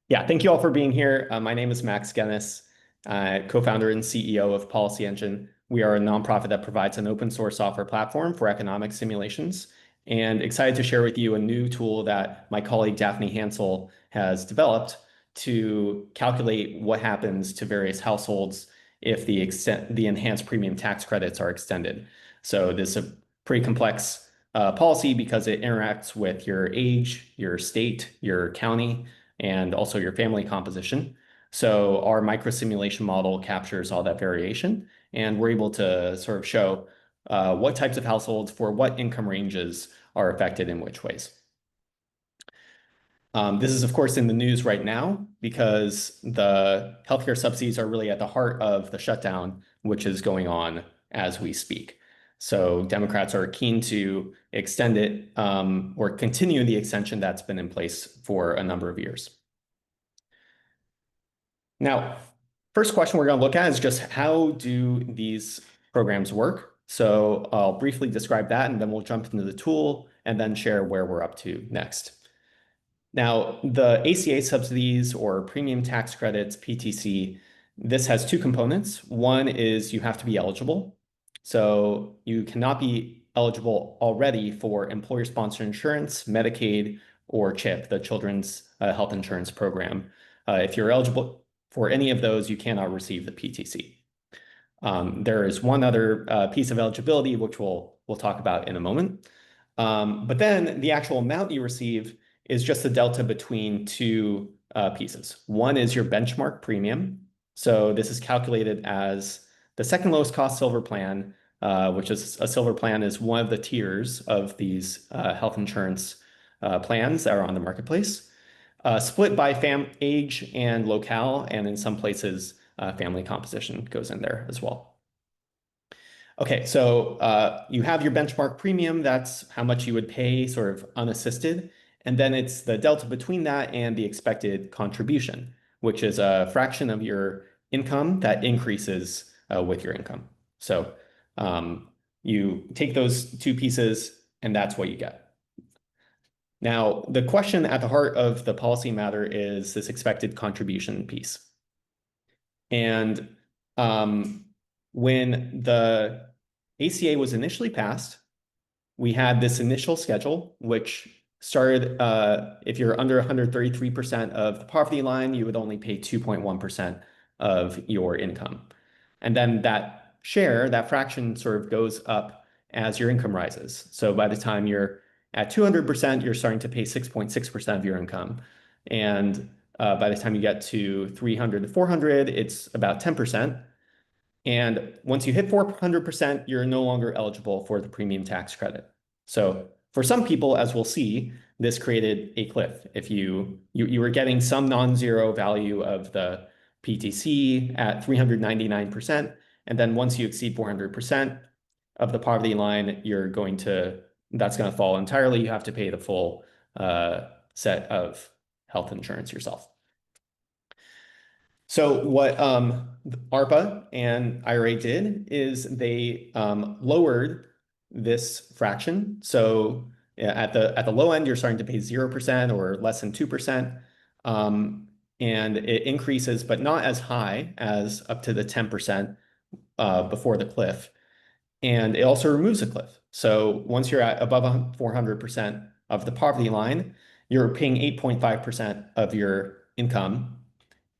Yeah, thank you all for being here. My name is Max Ghenis, co-founder and CEO of PolicyEngine. We are a nonprofit that provides an open source software platform for economic simulations, and excited to share with you a new tool that my colleague Daphne Hansell has developed to calculate what happens to various households if the enhanced premium tax credits are extended. So this is a pretty complex policy because it interacts with your age, your state, your county, and also your family composition. So our micro simulation model captures all that variation, and we're able to sort of show what types of households for what income ranges are affected in which ways. This is, of course, in the news right now because the healthcare subsidies are really at the heart of the shutdown, which is going on as we speak. So Democrats are keen to extend it or continue the extension that's been in place for a number of years. Now, first question we're going to look at is just how do these programs work? So I'll briefly describe that, and then we'll jump into the tool and then share where we're up to next. Now, the ACA subsidies or premium tax credits, PTC, this has two components. One is you have to be eligible. So you cannot be eligible already for employer-sponsored insurance, Medicaid, or CHIP, the Children's Health Insurance Program. If you're eligible for any of those, you cannot receive the PTC. There is one other piece of eligibility, which we'll talk about in a moment. But then the actual amount you receive is just the delta between two pieces. One is your benchmark premium. So this is calculated as the second lowest cost silver plan, which is a silver plan is one of the tiers of these health insurance plans that are on the marketplace, split by age and locale, and in some places, family composition goes in there as well. Okay, so you have your benchmark premium. That's how much you would pay sort of unassisted. And then it's the delta between that and the expected contribution, which is a fraction of your income that increases with your income. So you take those two pieces and that's what you get. Now, the question at the heart of the policy matter is this expected contribution piece. And when the ACA was initially passed, we had this initial schedule, which started, if you're under 133% of the poverty line, you would only pay 2.1% of your income. And then that share, that fraction sort of goes up as your income rises. So by the time you're at 200%, you're starting to pay 6.6% of your income. And by the time you get to 300 to 400, it's about 10%. And once you hit 400%, you're no longer eligible for the premium tax credit. So for some people, as we'll see, this created a cliff. If you were getting some non-zero value of the PTC at 399%, and then once you exceed 400% of the poverty line, that's going to fall entirely. You have to pay the full set of health insurance yourself. So what ARPA and IRA did is they lowered this fraction. So at the low end, you're starting to pay 0% or less than 2%. And it increases, but not as high as up to the 10% before the cliff. And it also removes a cliff. So once you're at above 400% of the poverty line, you're paying 8.5% of your income,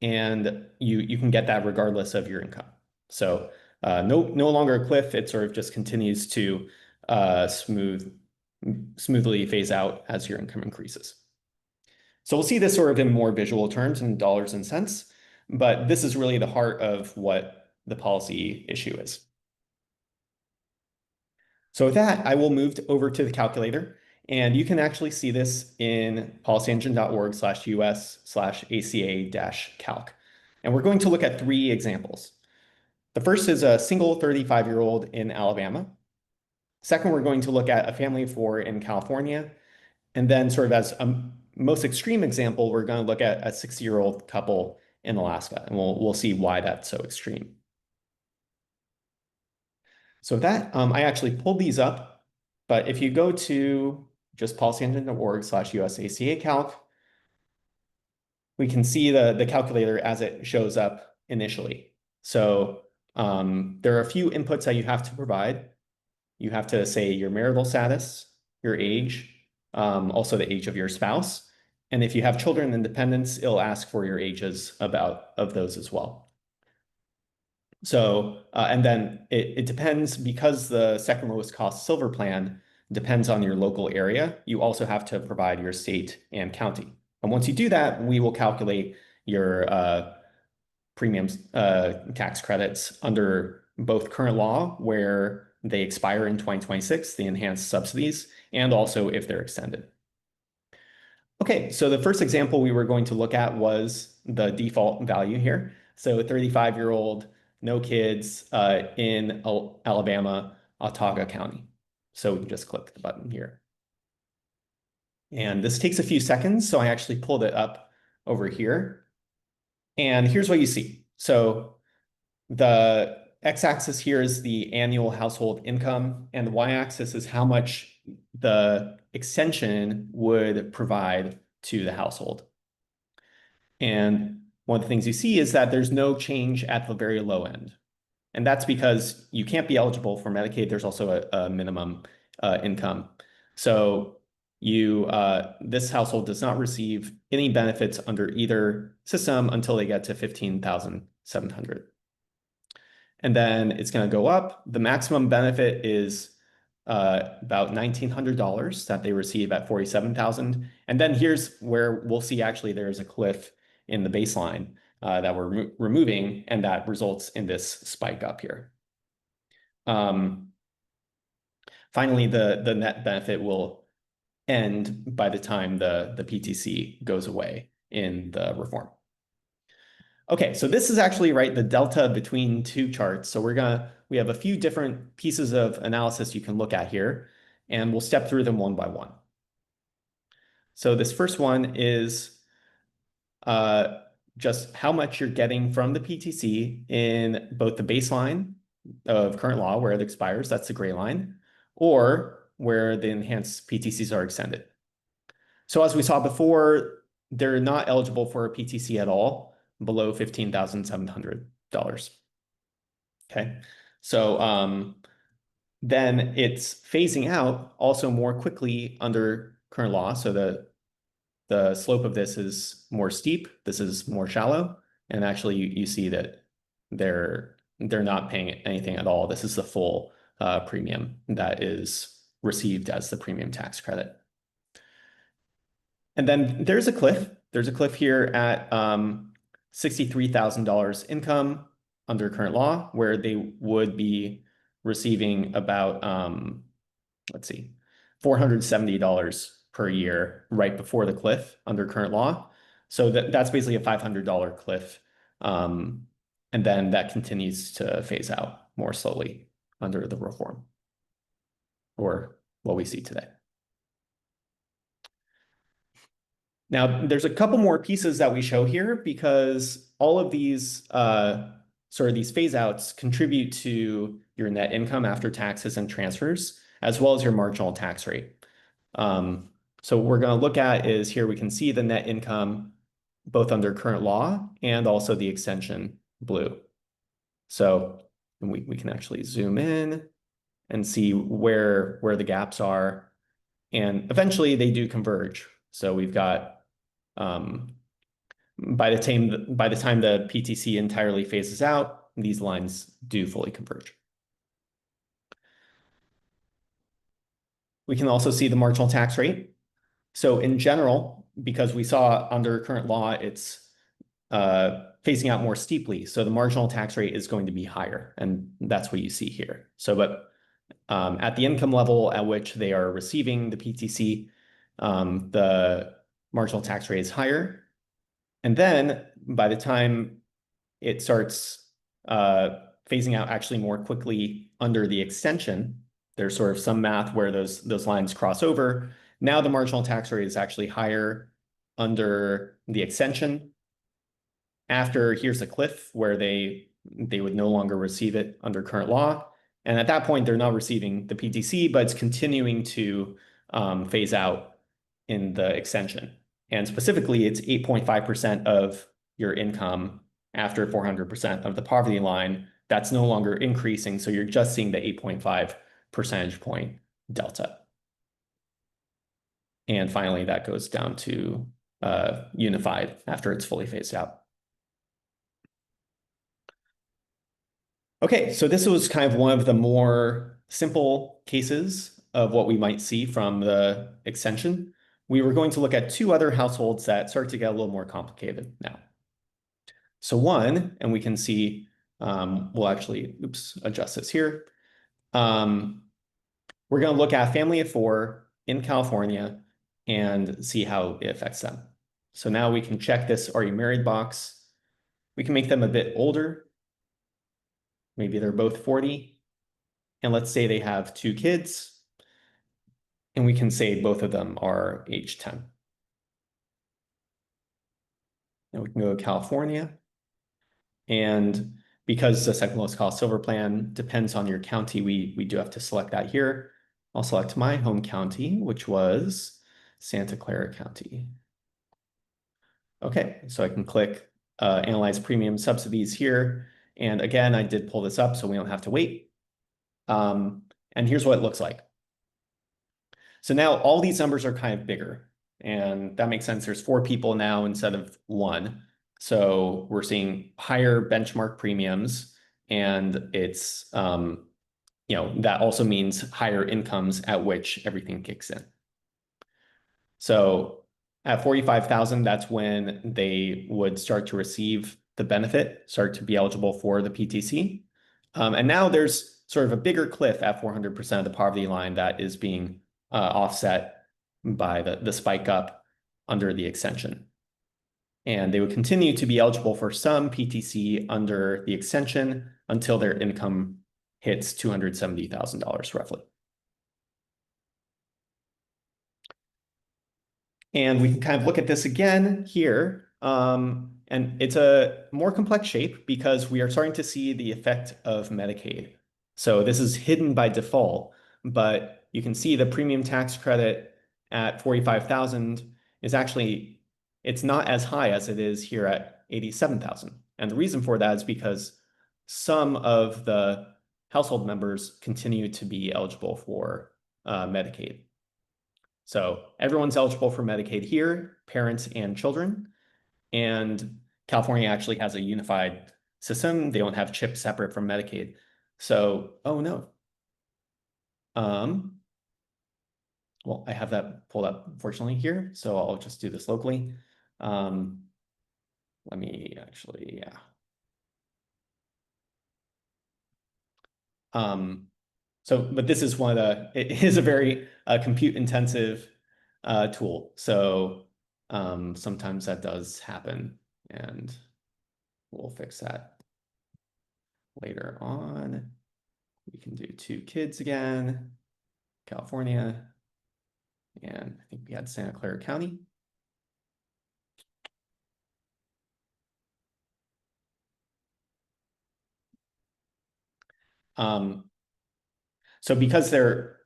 and you can get that regardless of your income. So no longer a cliff. It sort of just continues to smoothly phase out as your income increases. So we'll see this sort of in more visual terms in dollars and cents, but this is really the heart of what the policy issue is. So with that, I will move over to the calculator, and you can actually see this in policyengine.org/us/ACA-calc. And we're going to look at three examples. The first is a single 35-year-old in Alabama. Second, we're going to look at a family of four in California. And then sort of as a most extreme example, we're going to look at a 60-year-old couple in Alaska, and we'll see why that's so extreme. So with that, I actually pulled these up, but if you go to just policyengine.org/USACA-calc, we can see the calculator as it shows up initially. So there are a few inputs that you have to provide. You have to say your marital status, your age, also the age of your spouse. And if you have children and dependents, it'll ask for your ages of those as well. So, and then it depends, because the second lowest cost silver plan depends on your local area, you also have to provide your state and county. And once you do that, we will calculate your premium tax credits under both current law, where they expire in 2026, the enhanced subsidies, and also if they're extended. Okay, so the first example we were going to look at was the default value here. So 35-year-old, no kids, in Alabama, Autauga County. So we can just click the button here. And this takes a few seconds, so I actually pulled it up over here. And here's what you see. So the x-axis here is the annual household income, and the y-axis is how much the extension would provide to the household. And one of the things you see is that there's no change at the very low end. And that's because you can't be eligible for Medicaid. There's also a minimum income. So this household does not receive any benefits under either system until they get to $15,700. And then it's going to go up. The maximum benefit is about $1,900 that they receive at $47,000. And then here's where we'll see actually there's a cliff in the baseline that we're removing, and that results in this spike up here. Finally, the net benefit will end by the time the PTC goes away in the reform. Okay, so this is actually, right, the delta between two charts. So we have a few different pieces of analysis you can look at here, and we'll step through them one by one. So this first one is just how much you're getting from the PTC in both the baseline of current law, where it expires, that's the gray line, or where the enhanced PTCs are extended. So as we saw before, they're not eligible for a PTC at all below $15,700. Okay, so then it's phasing out also more quickly under current law. So the slope of this is more steep, this is more shallow, and actually you see that they're not paying anything at all. This is the full premium that is received as the premium tax credit. And then there's a cliff. There's a cliff here at $63,000 income under current law, where they would be receiving about, let's see, $470 per year right before the cliff under current law. So that's basically a $500 cliff. And then that continues to phase out more slowly under the reform, or what we see today. Now, there's a couple more pieces that we show here, because all of these sort of these phase outs contribute to your net income after taxes and transfers, as well as your marginal tax rate. So what we're going to look at is here we can see the net income both under current law and also the extension blue. So we can actually zoom in and see where the gaps are, and eventually they do converge. So we've got by the time the PTC entirely phases out, these lines do fully converge. We can also see the marginal tax rate. So in general, because we saw under current law, it's phasing out more steeply. So the marginal tax rate is going to be higher, and that's what you see here. So, but at the income level at which they are receiving the PTC, the marginal tax rate is higher. And then by the time it starts phasing out actually more quickly under the extension, there's sort of some math where those lines cross over. Now the marginal tax rate is actually higher under the extension. After, here's a cliff where they would no longer receive it under current law. And at that point, they're not receiving the PTC, but it's continuing to phase out in the extension. And specifically, it's 8.5% of your income after 400% of the poverty line. That's no longer increasing. So you're just seeing the 8.5 percentage point delta. And finally, that goes down to unified after it's fully phased out. Okay, so this was kind of one of the more simple cases of what we might see from the extension. We were going to look at two other households that start to get a little more complicated now. So one, and we can see, we'll actually, adjust this here. We're going to look at a family of four in California and see how it affects them. So now we can check this "Are you married" box. We can make them a bit older. Maybe they're both 40. And let's say they have two kids. And we can say both of them are age 10. Now we can go to California. And because the second lowest cost silver plan depends on your county, we do have to select that here. I'll select my home county, which was Santa Clara County. Okay, so I can click Analyze Premium Subsidies here. And again, I did pull this up so we don't have to wait. And here's what it looks like. So now all these numbers are kind of bigger. And that makes sense. There's 4 people now instead of 1. So we're seeing higher benchmark premiums. And it's, that also means higher incomes at which everything kicks in. So at 45,000, that's when they would start to receive the benefit, start to be eligible for the PTC. And now there's sort of a bigger cliff at 400% of the poverty line that is being offset by the spike up under the extension. And they would continue to be eligible for some PTC under the extension until their income hits $270,000 roughly. And we can kind of look at this again here. And it's a more complex shape because we are starting to see the effect of Medicaid. So this is hidden by default, but you can see the premium tax credit at 45,000 is actually, it's not as high as it is here at 87,000. And the reason for that is because some of the household members continue to be eligible for Medicaid. So everyone's eligible for Medicaid here, parents and children. And California actually has a unified system. They don't have CHIP separate from Medicaid. So, oh no. Well, I have that pulled up, unfortunately, here. So I'll just do this locally. Let me actually, yeah. But this is one of the, it is a very compute intensive tool. So sometimes that does happen, and we'll fix that later on. We can do 2 kids again, California, and I think we had Santa Clara County. So because they're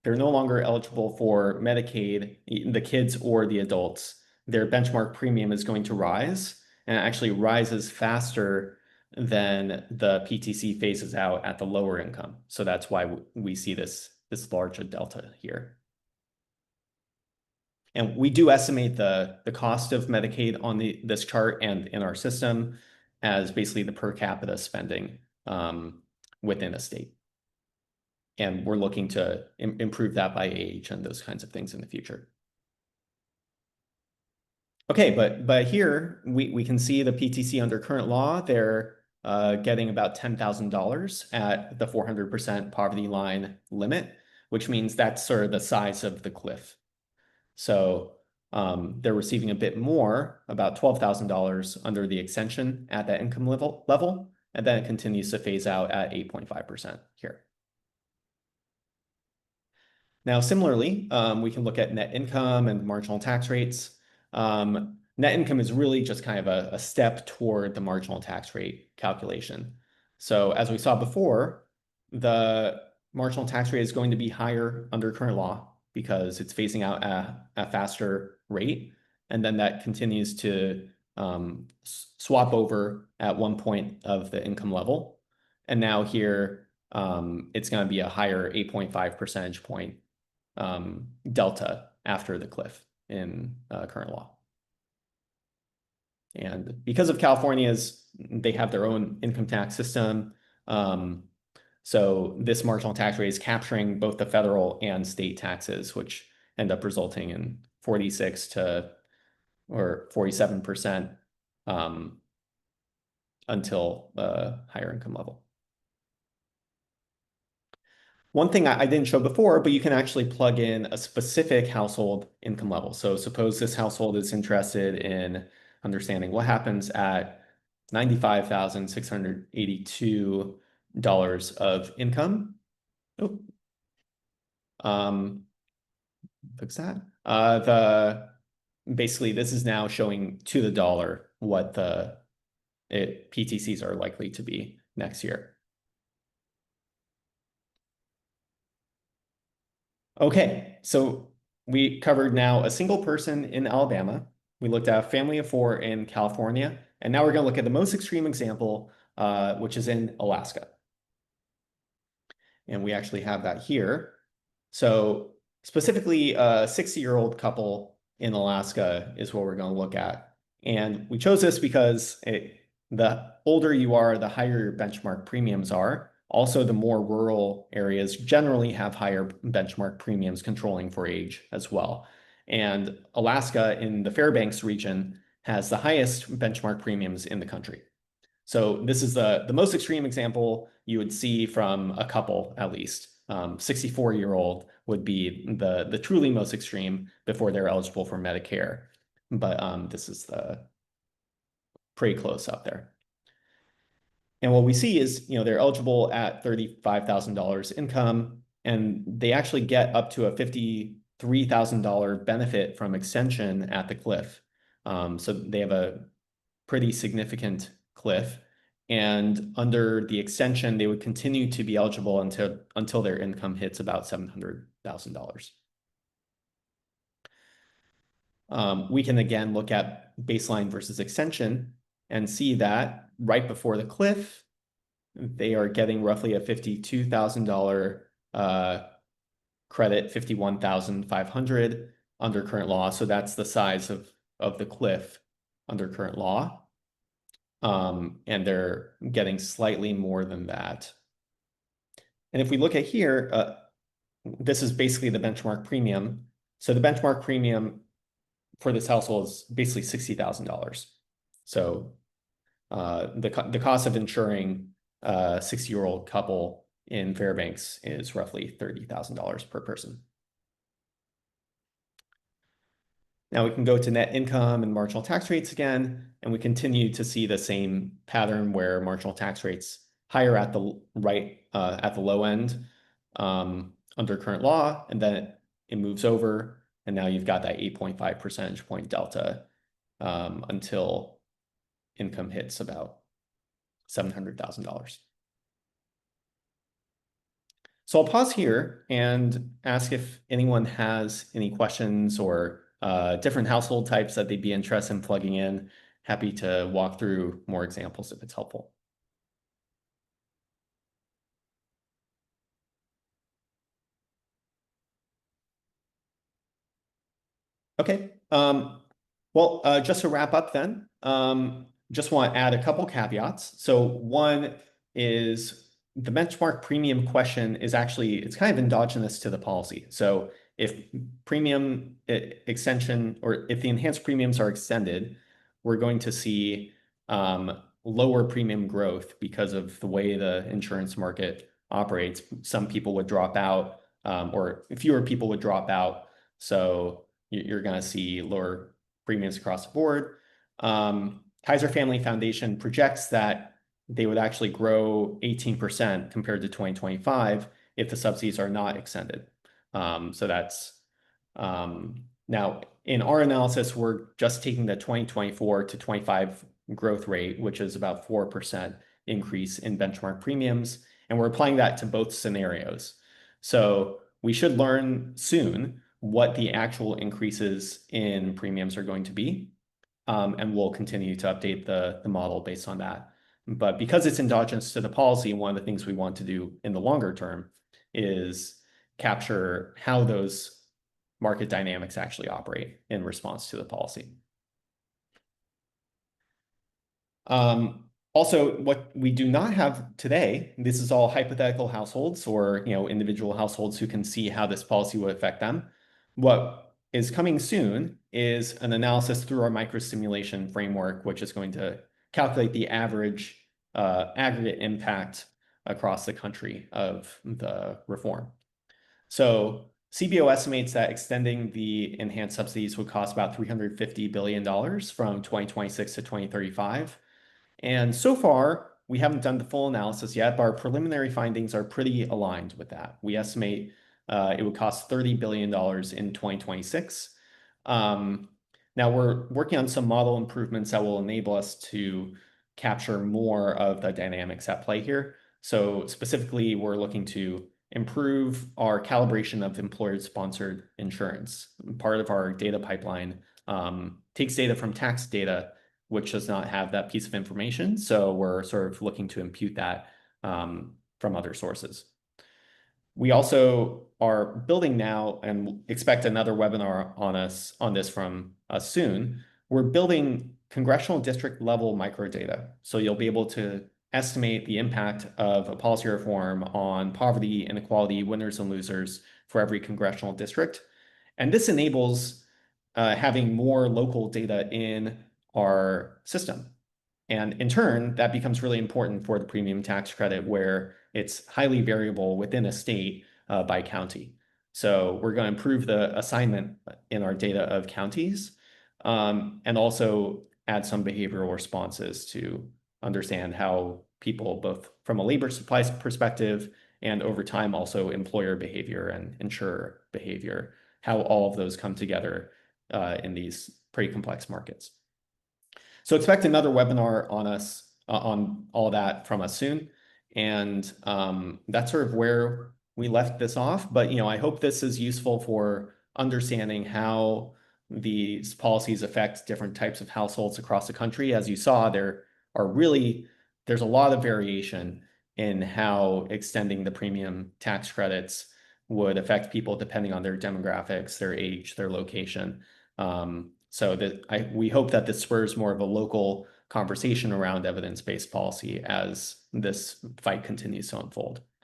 no longer eligible for Medicaid, the kids or the adults, their benchmark premium is going to rise, and it actually rises faster than the PTC phases out at the lower income. So that's why we see this large delta here. And we do estimate the cost of Medicaid on this chart and in our system as basically the per capita spending within a state. And we're looking to improve that by age and those kinds of things in the future. Okay, but here we can see the PTC under current law. They're getting about $10,000 at the 400% poverty line limit, which means that's sort of the size of the cliff. So they're receiving a bit more, about $12,000 under the extension at that income level, and then it continues to phase out at 8.5% here. Now, similarly, we can look at net income and marginal tax rates. Net income is really just kind of a step toward the marginal tax rate calculation. So as we saw before, the marginal tax rate is going to be higher under current law because it's phasing out at a faster rate. and then that continues to swap over at one point of the income level. And now here, it's going to be a higher 8.5 percentage point delta after the cliff in current law. And because of California's, they have their own income tax system. So this marginal tax rate is capturing both the federal and state taxes, which end up resulting in 46 to or 47% until a higher income level. One thing I didn't show before, but you can actually plug in a specific household income level. So suppose this household is interested in understanding what happens at $95,682 of income. Oh, fix that. Basically, this is now showing to the dollar what the PTCs are likely to be next year. Okay, so we covered now a single person in Alabama. We looked at a family of four in California, and now we're going to look at the most extreme example, which is in Alaska. And we actually have that here. So specifically, a 60-year-old couple in Alaska is what we're going to look at. And we chose this because the older you are, the higher your benchmark premiums are. Also, the more rural areas generally have higher benchmark premiums controlling for age as well. And Alaska in the Fairbanks region has the highest benchmark premiums in the country. So this is the most extreme example you would see from a couple, at least. 64-year-old would be the truly most extreme before they're eligible for Medicare. But this is pretty close up there. And what we see is, they're eligible at $35,000 income, and they actually get up to a $53,000 benefit from extension at the cliff. So they have a pretty significant cliff. And under the extension, they would continue to be eligible until their income hits about $700,000. We can again look at baseline versus extension and see that right before the cliff, they are getting roughly a $52,000 credit, $51,500 under current law. So that's the size of the cliff under current law. And they're getting slightly more than that. And if we look at here, this is basically the benchmark premium. So the benchmark premium for this household is basically $60,000. So the cost of insuring a 60-year-old couple in Fairbanks is roughly $30,000 per person. Now we can go to net income and marginal tax rates again, and we continue to see the same pattern where marginal tax rates higher at the at the low end under current law, and then it moves over, and now you've got that 8.5 percentage point delta until income hits about $700,000. So I'll pause here and ask if anyone has any questions or different household types that they'd be interested in plugging in. Happy to walk through more examples if it's helpful. Okay. Well, just to wrap up then, just want to add a couple caveats. So one is the benchmark premium question is actually, it's kind of endogenous to the policy. So if premium extension or if the enhanced premiums are extended, we're going to see lower premium growth because of the way the insurance market operates. Some people would drop out or fewer people would drop out. So you're going to see lower premiums across the board. Kaiser Family Foundation projects that they would actually grow 18% compared to 2025 if the subsidies are not extended. So that's now in our analysis, we're just taking the 2024 to 25 growth rate, which is about 4% increase in benchmark premiums, and we're applying that to both scenarios. So we should learn soon what the actual increases in premiums are going to be. And we'll continue to update the model based on that. But because it's endogenous to the policy, one of the things we want to do in the longer term is capture how those market dynamics actually operate in response to the policy. Also, what we do not have today, this is all hypothetical households or individual households who can see how this policy would affect them. What is coming soon is an analysis through our microsimulation framework, which is going to calculate the average aggregate impact across the country of the reform. So CBO estimates that extending the enhanced subsidies would cost about $350 billion from 2026 to 2035. And so far, we haven't done the full analysis yet, but our preliminary findings are pretty aligned with that. We estimate it would cost $30 billion in 2026. Now we're working on some model improvements that will enable us to capture more of the dynamics at play here. So specifically, we're looking to improve our calibration of employer-sponsored insurance. Part of our data pipeline takes data from tax data, which does not have that piece of information. So we're sort of looking to impute that from other sources. We also are building now and expect another webinar on this from us soon. We're building congressional district level microdata. So you'll be able to estimate the impact of a policy reform on poverty, inequality, winners and losers for every congressional district. And this enables having more local data in our system. And in turn, that becomes really important for the premium tax credit where it's highly variable within a state by county. So we're going to improve the assignment in our data of counties and also add some behavioral responses to understand how people, both from a labor supply perspective and over time also employer behavior and insurer behavior, how all of those come together in these pretty complex markets. So expect another webinar on all that from us soon. And that's sort of where we left this off. But I hope this is useful for understanding how these policies affect different types of households across the country. As you saw, there's a lot of variation in how extending the premium tax credits would affect people depending on their demographics, their age, their location. So we hope that this spurs more of a local conversation around evidence-based policy as this fight continues to unfold.